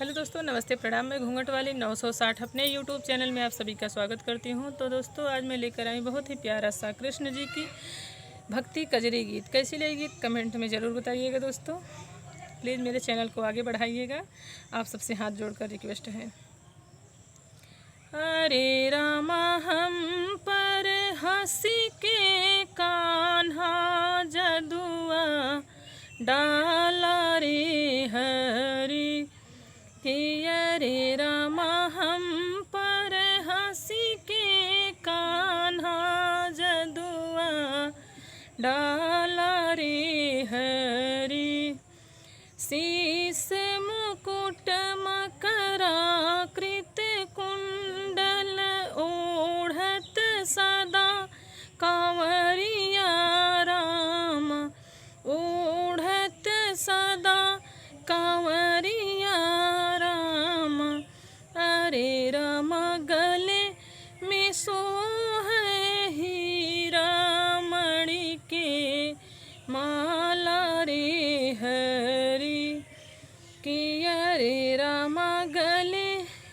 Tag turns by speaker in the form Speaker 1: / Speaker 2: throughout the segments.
Speaker 1: Hello दोस्तों, नमस्ते प्रणाम। मैं घूंघट वाली 960 अपने यूट्यूब चैनल में आप सभी का स्वागत करती हूं। तो दोस्तों, आज मैं लेकर आई बहुत ही प्यारा सा कृष्ण जी की भक्ति कजरी गीत। कैसी लगी गीत कमेंट में ज़रूर बताइएगा। दोस्तों प्लीज़ मेरे चैनल को आगे बढ़ाइएगा, आप सबसे हाथ जोड़कर रिक्वेस्ट है। अरे रामा हम पर हंसी के कान्हा जदुआ डाला रे हरी, रे रामा हम पर हंसी के कान्हा जदुआ डाला रे हरी। शीस मुकुट मकरा कृत कुंडल ओढ़त सदा कांवरिया राम, ओढ़त सदा कांवरिया राम। अरे राम गले में सोहे हीरा मणि के माला रे हरी, अरे राम गले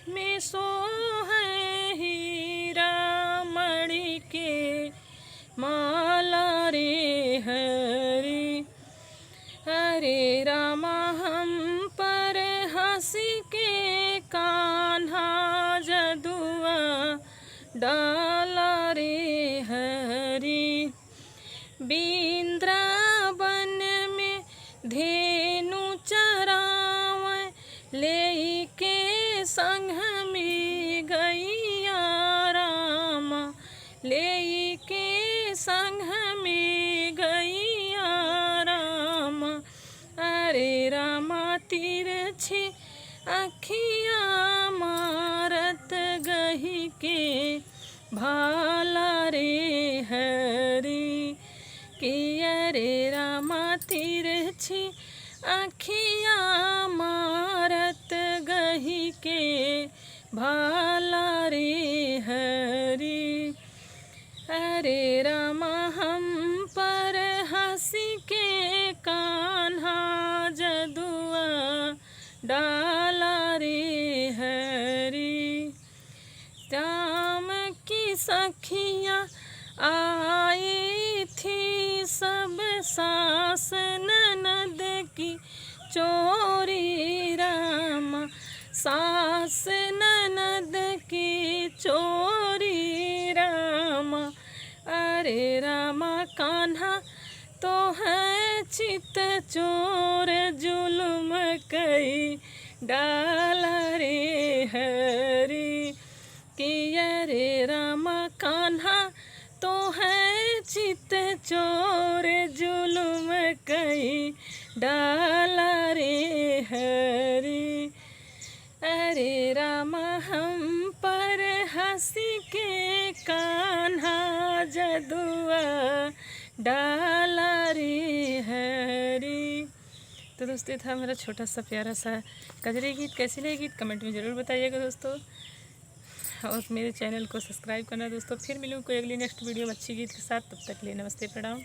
Speaker 1: में सोहे हीरा मणि के माला रे हरी। अरे रामा हम पर हंसी के कान्हा जदुआ डाला रे हरी। बिंद्रावन में धेनु चरावे ले के संग में गैया राम, ले के संग में गैया राम। अरे रामा तिरछी अखियाँ मारत गही के भाला रे हरी, अरे रामा तिरछी अखियाँ मारत गही के भाला रे हरी। अरे रामा हम पर हंसी के कान्हा जदुआ डाला रे हरी। राम की सखियाँ आई थी सब सास ननद की चोरी राम, सास ननद की चोरी राम। अरे रामा कान्हा तो है चित चोर जुल्म कई डाला रे हरी, अरे रामा कान्हा तो है चित चोर जुल्म कई डाला रे हरी। अरे रामा हम पर हंसी के कान्हा जदुआ डाला रे हरी। तो दोस्तों, था मेरा छोटा सा प्यारा सा कजरी गीत। कैसी लगी गीत कमेंट में ज़रूर बताइएगा दोस्तों, और मेरे चैनल को सब्सक्राइब करना दोस्तों। फिर मिलूँ कोई अगली नेक्स्ट वीडियो में अच्छी गीत के साथ। तब तक के लिए नमस्ते प्रणाम।